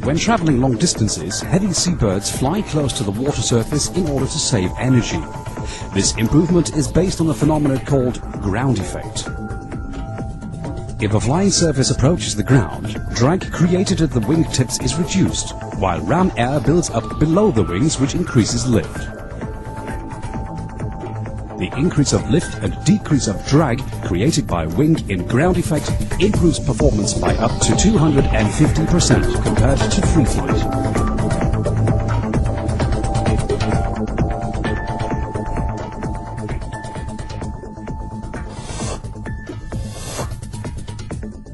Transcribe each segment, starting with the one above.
When traveling long distances, heavy seabirds fly close to the water surface in order to save energy. This improvement is based on a phenomenon called ground effect. If a flying surface approaches the ground, drag created at the wingtips is reduced, while ram air builds up below the wings, which increases lift. The increase of lift and decrease of drag created by wing in ground effect improves performance by up to 250% compared to free flight.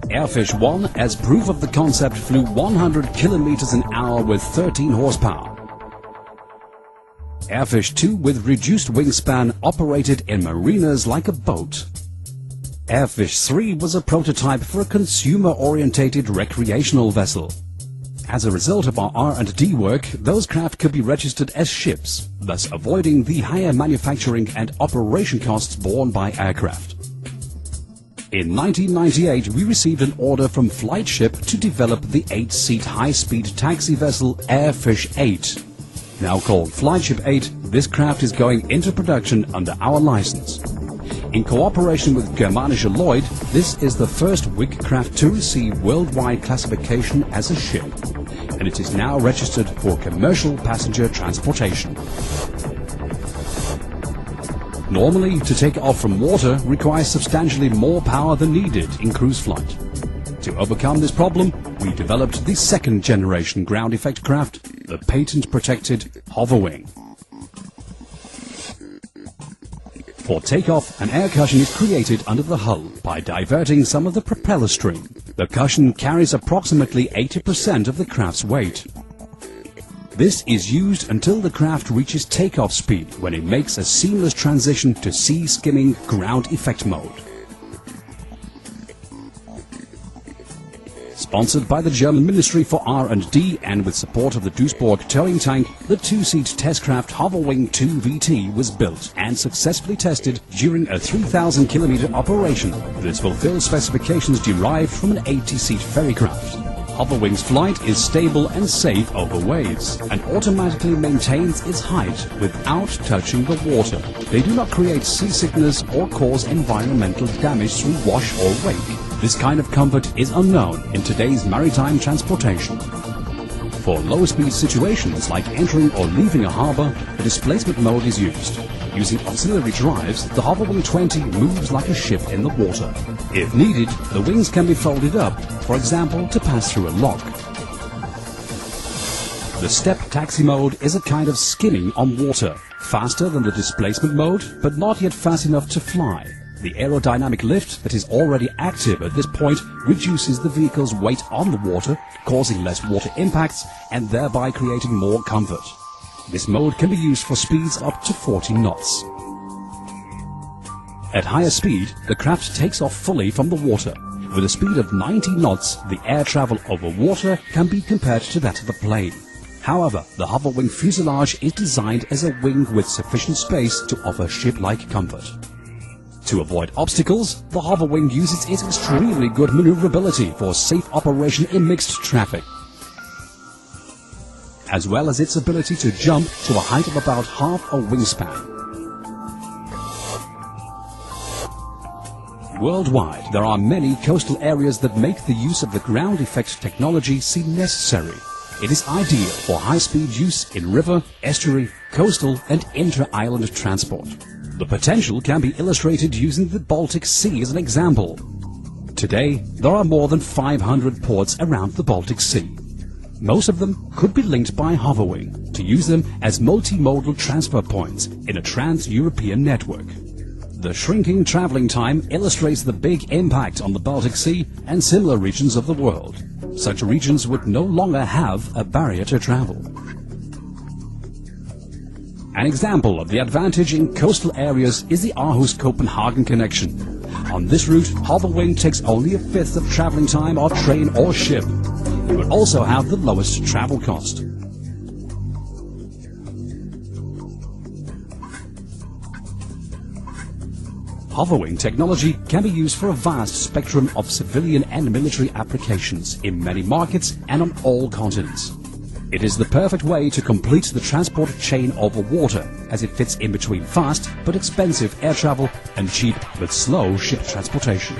Airfish 1, as proof of the concept, flew 100 kilometers an hour with 13 horsepower. Airfish 2 with reduced wingspan operated in marinas like a boat. Airfish 3 was a prototype for a consumer-orientated recreational vessel. As a result of our R&D work, those craft could be registered as ships, thus avoiding the higher manufacturing and operation costs borne by aircraft. In 1998, we received an order from Flightship to develop the 8-seat high-speed taxi vessel Airfish 8. Now called Flightship 8, this craft is going into production under our license. In cooperation with Germanische Lloyd, this is the first WIG craft to receive worldwide classification as a ship, and it is now registered for commercial passenger transportation. Normally, to take off from water requires substantially more power than needed in cruise flight. To overcome this problem, we developed the second generation ground effect craft, the patent-protected Hover Wing. For takeoff, an air cushion is created under the hull by diverting some of the propeller string. The cushion carries approximately 80% of the craft's weight. This is used until the craft reaches takeoff speed, when it makes a seamless transition to sea skimming ground effect mode. Sponsored by the German Ministry for R&D and with support of the Duisburg towing tank, the two-seat test craft Hover Wing 2 VT was built and successfully tested during a 3,000-kilometer operation. This fulfills specifications derived from an 80-seat ferry craft. Hover Wing's flight is stable and safe over waves and automatically maintains its height without touching the water. They do not create seasickness or cause environmental damage through wash or wake. This kind of comfort is unknown in today's maritime transportation. For low-speed situations like entering or leaving a harbor, the displacement mode is used. Using auxiliary drives, the Hover Wing 20 moves like a ship in the water. If needed, the wings can be folded up, for example, to pass through a lock. The step taxi mode is a kind of skimming on water, faster than the displacement mode, but not yet fast enough to fly. The aerodynamic lift that is already active at this point reduces the vehicle's weight on the water, causing less water impacts and thereby creating more comfort. This mode can be used for speeds up to 40 knots. At higher speed, the craft takes off fully from the water. With a speed of 90 knots, the air travel over water can be compared to that of a plane. However, the Hover Wing fuselage is designed as a wing with sufficient space to offer ship-like comfort. To avoid obstacles, the Hover Wing uses its extremely good maneuverability for safe operation in mixed traffic, as well as its ability to jump to a height of about half a wingspan. Worldwide, there are many coastal areas that make the use of the ground effect technology seem necessary. It is ideal for high-speed use in river, estuary, coastal and intra-island transport. The potential can be illustrated using the Baltic Sea as an example. Today, there are more than 500 ports around the Baltic Sea. Most of them could be linked by Hover Wing to use them as multimodal transfer points in a trans-European network. The shrinking traveling time illustrates the big impact on the Baltic Sea and similar regions of the world. Such regions would no longer have a barrier to travel. An example of the advantage in coastal areas is the Aarhus-Copenhagen connection. On this route, Hover Wing takes only a fifth of traveling time on train or ship. It would also have the lowest travel cost. Hoverwing technology can be used for a vast spectrum of civilian and military applications in many markets and on all continents. It is the perfect way to complete the transport chain over water, as it fits in between fast but expensive air travel and cheap but slow ship transportation.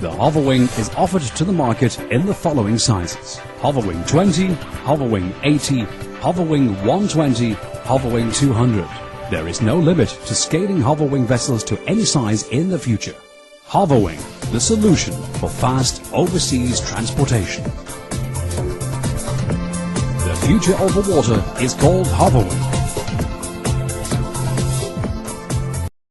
The Hoverwing is offered to the market in the following sizes: Hoverwing 20, Hoverwing 80, Hoverwing 120, Hoverwing 200. There is no limit to scaling Hoverwing vessels to any size in the future. Hoverwing, the solution for fast overseas transportation. The future over water is called Hoverwing.